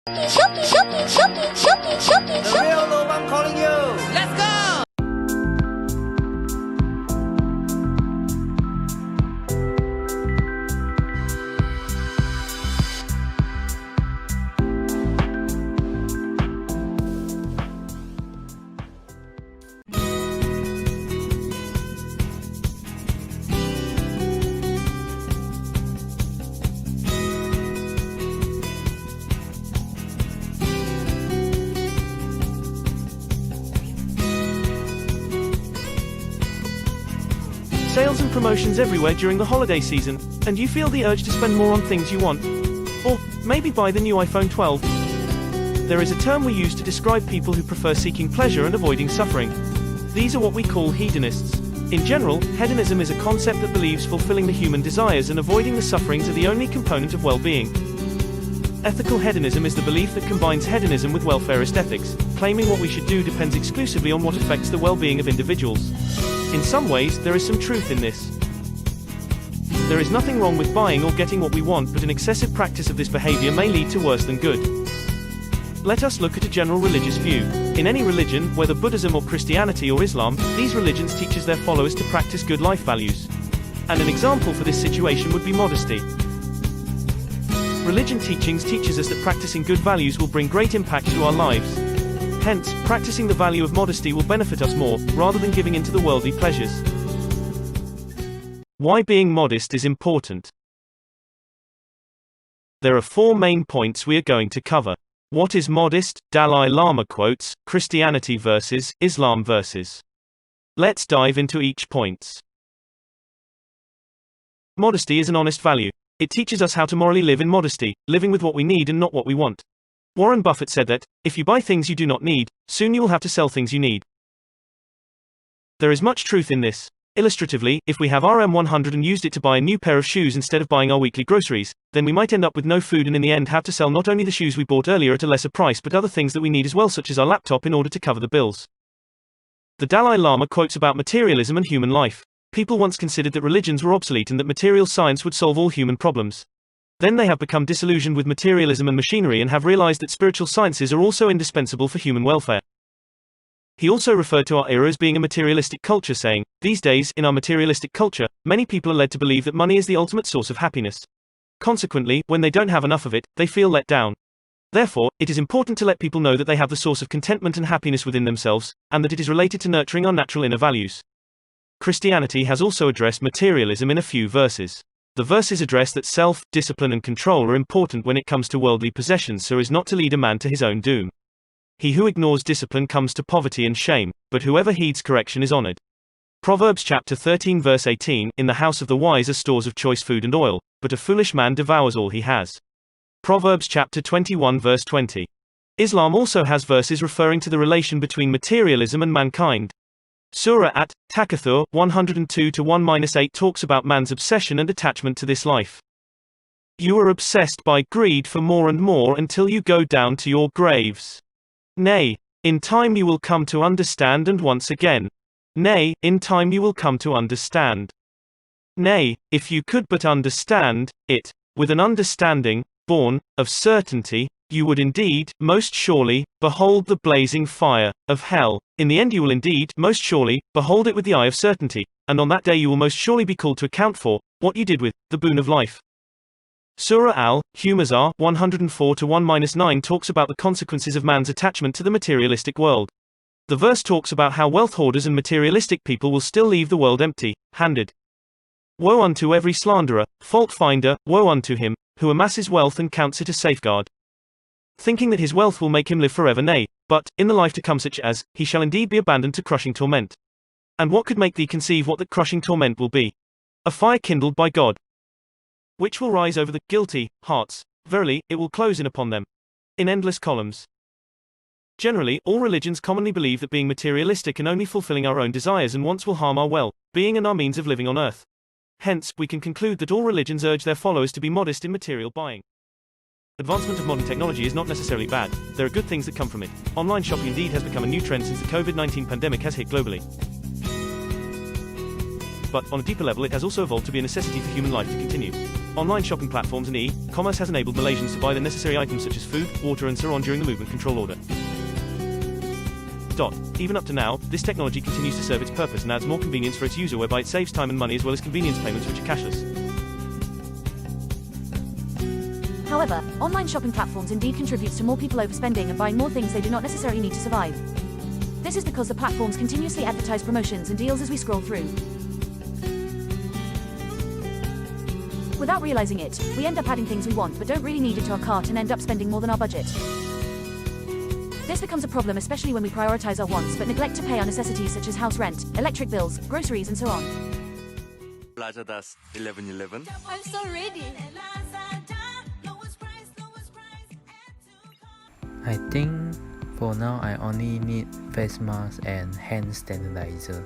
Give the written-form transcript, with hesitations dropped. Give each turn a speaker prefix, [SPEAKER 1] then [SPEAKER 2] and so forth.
[SPEAKER 1] The real Lamam calling you. Let's go.
[SPEAKER 2] Sales and promotions everywhere during the holiday season, and you feel the urge to spend more on things you want. Or maybe buy the new iPhone 12. There is a term we use to describe people who prefer seeking pleasure and avoiding suffering. These are what we call hedonists. In general, hedonism is a concept that believes fulfilling the human desires and avoiding the sufferings are the only component of well-being. Ethical hedonism is the belief that combines hedonism with welfarist ethics, claiming what we should do depends exclusively on what affects the well-being of individuals. In some ways, there is some truth in this. There is nothing wrong with buying or getting what we want, but an excessive practice of this behavior may lead to worse than good. Let us look at a general religious view. In any religion, whether Buddhism or Christianity or Islam, these religions teaches their followers to practice good life values. And an example for this situation would be modesty. Religion teachings teaches us that practicing good values will bring great impact to our lives. Hence, practicing the value of modesty will benefit us more, rather than giving into the worldly pleasures. Why being modest is important. There are 4 main points we are going to cover. What is modest? Dalai Lama quotes, Christianity versus Islam verses. Let's dive into each points. Modesty is an honest value. It teaches us how to morally live in modesty, living with what we need and not what we want. Warren Buffett said that, if you buy things you do not need, soon you will have to sell things you need. There is much truth in this. Illustratively, if we have RM100 and used it to buy a new pair of shoes instead of buying our weekly groceries, then we might end up with no food and in the end have to sell not only the shoes we bought earlier at a lesser price but other things that we need as well, such as our laptop, in order to cover the bills. The Dalai Lama quotes about materialism and human life. People once considered that religions were obsolete and that material science would solve all human problems. Then they have become disillusioned with materialism and machinery and have realized that spiritual sciences are also indispensable for human welfare. He also referred to our era as being a materialistic culture, saying, these days, in our materialistic culture, many people are led to believe that money is the ultimate source of happiness. Consequently, when they don't have enough of it, they feel let down. Therefore, it is important to let people know that they have the source of contentment and happiness within themselves, and that it is related to nurturing our natural inner values. Christianity has also addressed materialism in a few verses. The verses address that self, discipline and control are important when it comes to worldly possessions so as not to lead a man to his own doom. He who ignores discipline comes to poverty and shame, but whoever heeds correction is honored. Proverbs chapter 13 verse 18, in the house of the wise are stores of choice food and oil, but a foolish man devours all he has. Proverbs chapter 21 verse 20. Islam also has verses referring to the relation between materialism and mankind. Surah at-Takathur 102-1-8 talks about man's obsession and attachment to this life. You are obsessed by greed for more and more until you go down to your graves. Nay, in time you will come to understand, and once again. Nay, in time you will come to understand. Nay, if you could but understand it, with an understanding, born of certainty, you would indeed, most surely, behold the blazing fire of hell. In the end you will indeed, most surely, behold it with the eye of certainty, and on that day you will most surely be called to account for what you did with the boon of life. Surah al-Humazah 104-1-9 talks about the consequences of man's attachment to the materialistic world. The verse talks about how wealth hoarders and materialistic people will still leave the world empty-handed. Woe unto every slanderer, fault finder, woe unto him, who amasses wealth and counts it a safeguard, thinking that his wealth will make him live forever, nay, but, in the life to come such as, he shall indeed be abandoned to crushing torment. And what could make thee conceive what that crushing torment will be? A fire kindled by God, which will rise over the guilty hearts, verily, it will close in upon them, in endless columns. Generally, all religions commonly believe that being materialistic and only fulfilling our own desires and wants will harm our well-being and our means of living on earth. Hence, we can conclude that all religions urge their followers to be modest in material buying. Advancement of modern technology is not necessarily bad. There are good things that come from it. Online shopping indeed has become a new trend since the COVID-19 pandemic has hit globally. But, on a deeper level, it has also evolved to be a necessity for human life to continue. Online shopping platforms and e-commerce has enabled Malaysians to buy the necessary items such as food, water and so on during the movement control order. Even up to now, this technology continues to serve its purpose and adds more convenience for its user whereby it saves time and money as well as convenience payments which are cashless.
[SPEAKER 3] However, online shopping platforms indeed contributes to more people overspending and buying more things they do not necessarily need to survive. This is because the platforms continuously advertise promotions and deals as we scroll through. Without realizing it, we end up adding things we want but don't really need into our cart and end up spending more than our budget. This becomes a problem especially when we prioritize our wants but neglect to pay our necessities such as house rent, electric bills, groceries and so on.
[SPEAKER 1] Lazada's 1111.
[SPEAKER 4] I'm so ready.
[SPEAKER 5] I think for now I only need face mask and hand sanitizer.